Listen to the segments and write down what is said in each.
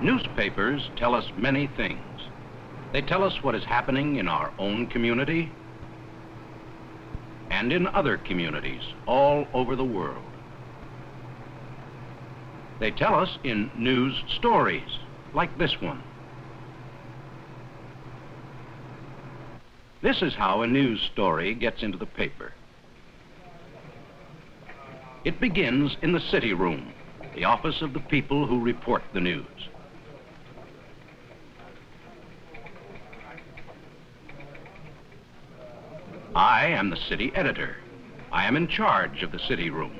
Newspapers tell us many things. They tell us what is happening in our own community and in other communities all over the world. They tell us in news stories, like this one. This is how a news story gets into the paper. It begins in the city room, the office of the people who report the news. I am the city editor. I am in charge of the city room.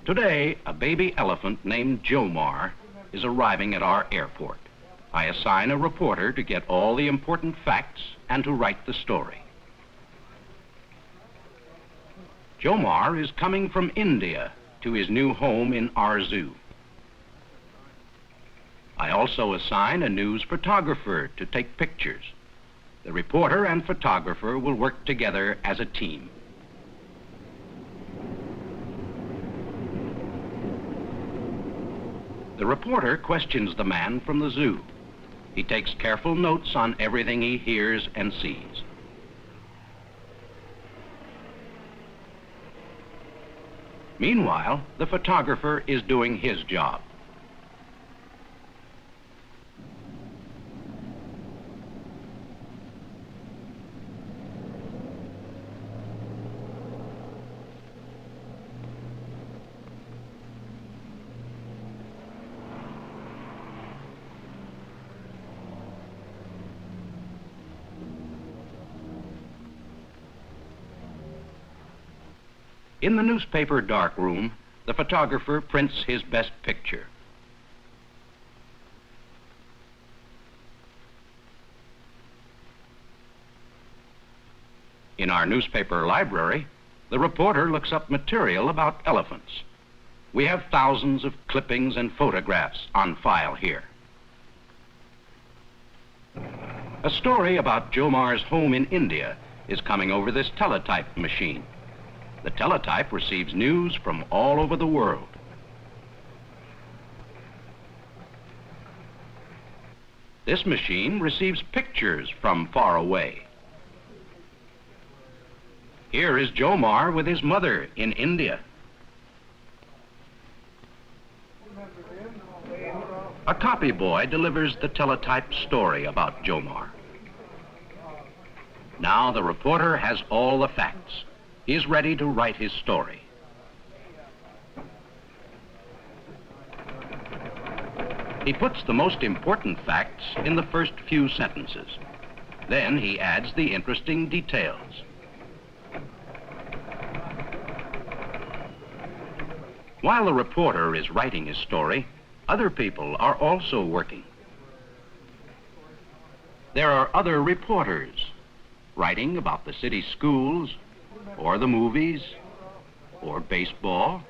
Today, a baby elephant named Jomar is arriving at our airport. I assign a reporter to get all the important facts and to write the story. Jomar is coming from India to his new home in our zoo. I also assign a news photographer to take pictures. The reporter and photographer will work together as a team. The reporter questions the man from the zoo. He takes careful notes on everything he hears and sees. Meanwhile, the photographer is doing his job. In the newspaper darkroom, the photographer prints his best picture. In our newspaper library, the reporter looks up material about elephants. We have thousands of clippings and photographs on file here. A story about Jomar's home in India is coming over this teletype machine. The teletype receives news from all over the world. This machine receives pictures from far away. Here is Jomar with his mother in India. A copy boy delivers the teletype story about Jomar. Now the reporter has all the facts. He is ready to write his story. He puts the most important facts in the first few sentences. Then he adds the interesting details. While the reporter is writing his story, other people are also working. There are other reporters writing about the city schools, or the movies, or baseball,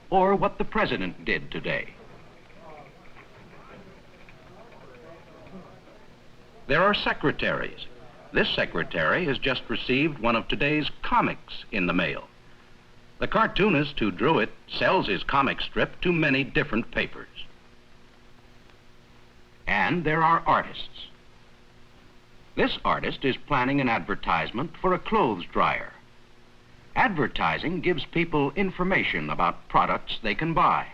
or what the president did today. There are secretaries. This secretary has just received one of today's comics in the mail. The cartoonist who drew it sells his comic strip to many different papers. And there are artists. This artist is planning an advertisement for a clothes dryer. Advertising gives people information about products they can buy.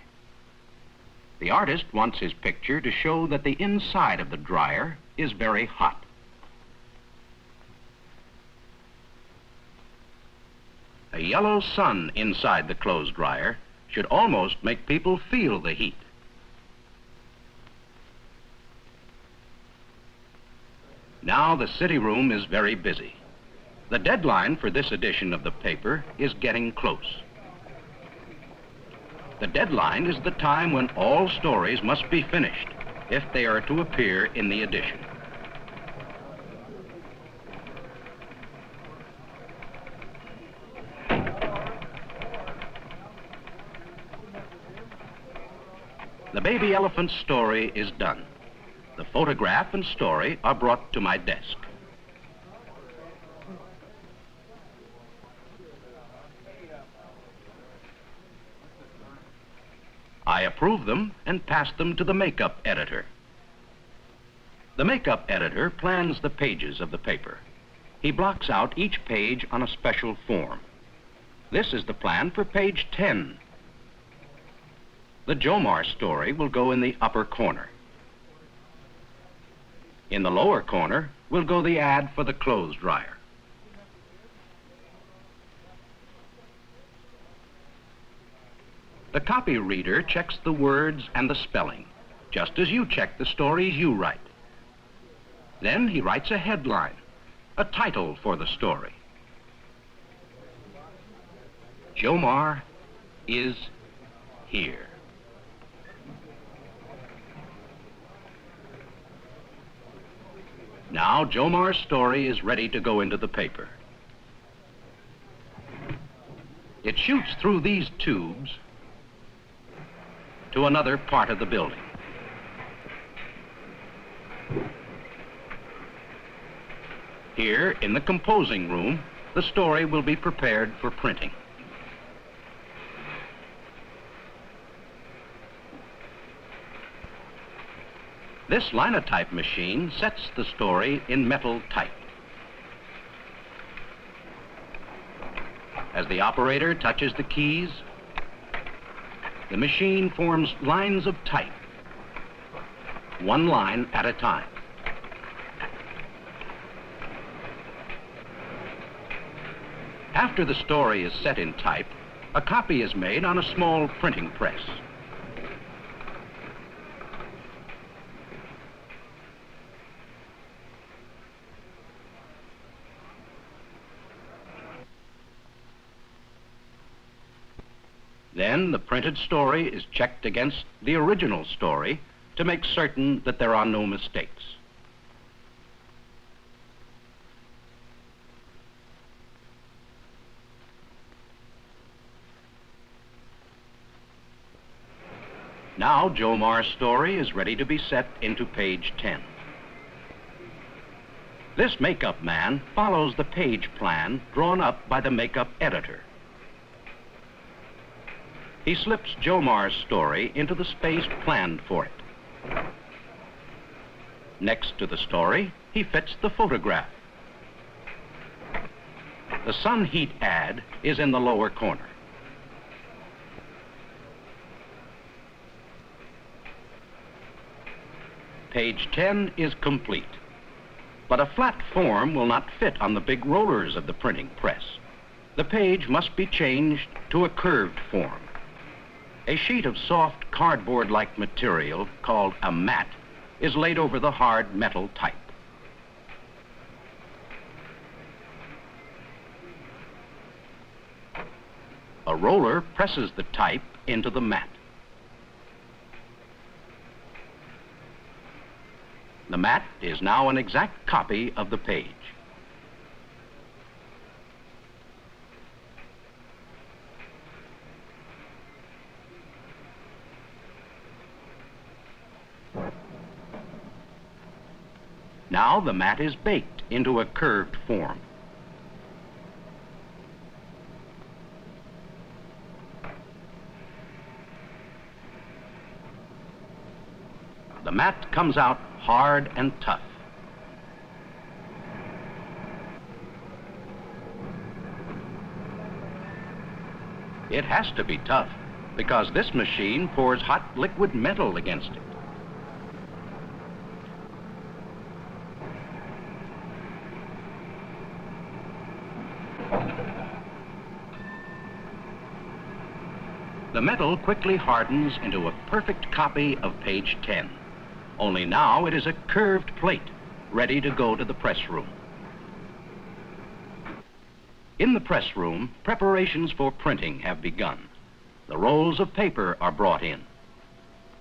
The artist wants his picture to show that the inside of the dryer is very hot. A yellow sun inside the clothes dryer should almost make people feel the heat. Now the city room is very busy. The deadline for this edition of the paper is getting close. The deadline is the time when all stories must be finished if they are to appear in the edition. The baby elephant's story is done. The photograph and story are brought to my desk. I approve them and pass them to the makeup editor. The makeup editor plans the pages of the paper. He blocks out each page on a special form. This is the plan for page 10. The Jomar story will go in the upper corner. In the lower corner will go the ad for the clothes dryer. The copy reader checks the words and the spelling, just as you check the stories you write. Then he writes a headline, a title for the story. Jomar is here. Now Jomar's story is ready to go into the paper. It shoots through these tubes to another part of the building. Here, in the composing room, the story will be prepared for printing. This linotype machine sets the story in metal type. As the operator touches the keys, the machine forms lines of type, one line at a time. After the story is set in type, a copy is made on a small printing press. Then the printed story is checked against the original story to make certain that there are no mistakes. Now Jomar's story is ready to be set into page 10. This makeup man follows the page plan drawn up by the makeup editor. He slips Jomar's story into the space planned for it. Next to the story, he fits the photograph. The sun heat ad is in the lower corner. Page 10 is complete, but a flat form will not fit on the big rollers of the printing press. The page must be changed to a curved form. A sheet of soft cardboard-like material called a mat is laid over the hard metal type. A roller presses the type into the mat. The mat is now an exact copy of the page. Now the mat is baked into a curved form. The mat comes out hard and tough. It has to be tough because this machine pours hot liquid metal against it. The metal quickly hardens into a perfect copy of page 10. Only now it is a curved plate, ready to go to the press room. In the press room, preparations for printing have begun. The rolls of paper are brought in.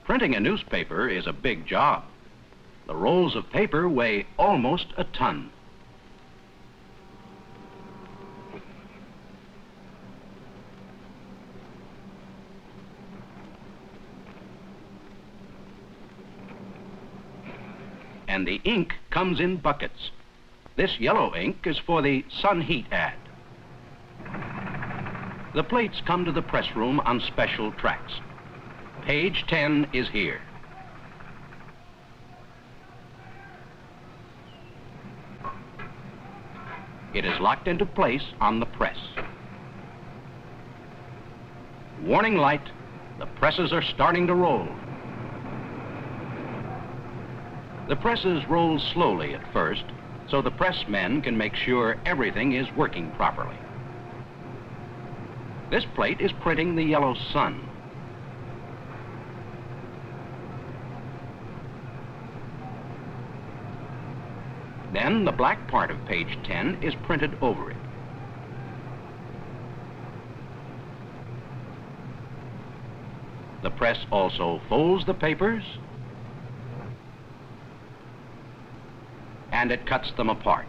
Printing a newspaper is a big job. The rolls of paper weigh almost a ton. And the ink comes in buckets. This yellow ink is for the sun heat ad. The plates come to the press room on special tracks. Page 10 is here. It is locked into place on the press. Warning light, the presses are starting to roll. The presses roll slowly at first, so the pressmen can make sure everything is working properly. This plate is printing the yellow sun. Then the black part of page 10 is printed over it. The press also folds the papers and it cuts them apart.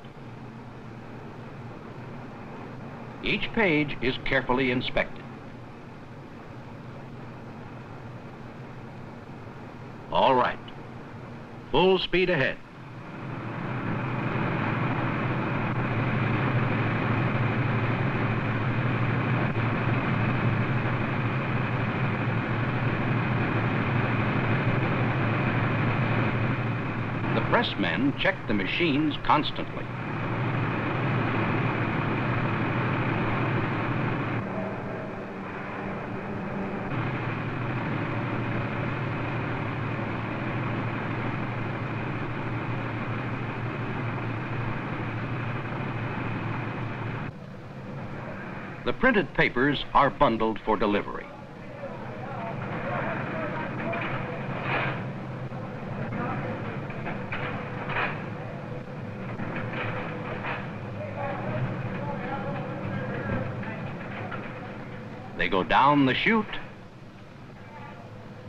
Each page is carefully inspected. All right, full speed ahead. The pressmen check the machines constantly. The printed papers are bundled for delivery. They go down the chute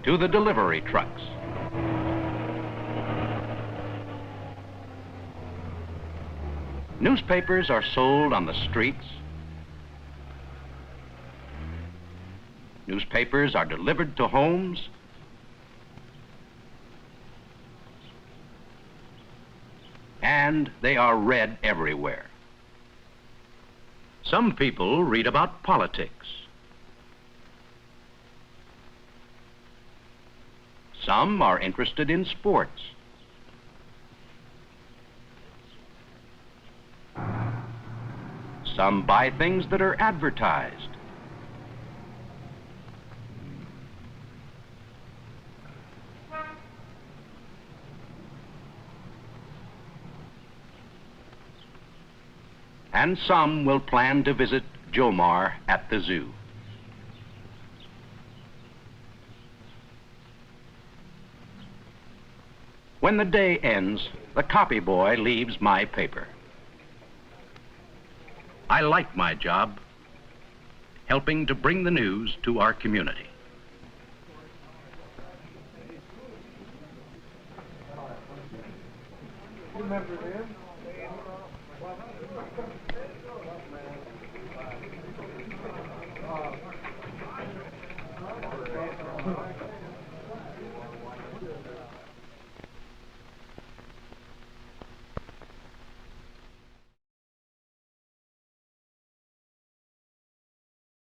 to the delivery trucks. Newspapers are sold on the streets. Newspapers are delivered to homes. And they are read everywhere. Some people read about politics. Some are interested in sports. Some buy things that are advertised. And some will plan to visit Jomar at the zoo. When the day ends, the copy boy leaves my paper. I like my job, helping to bring the news to our community. Remember them?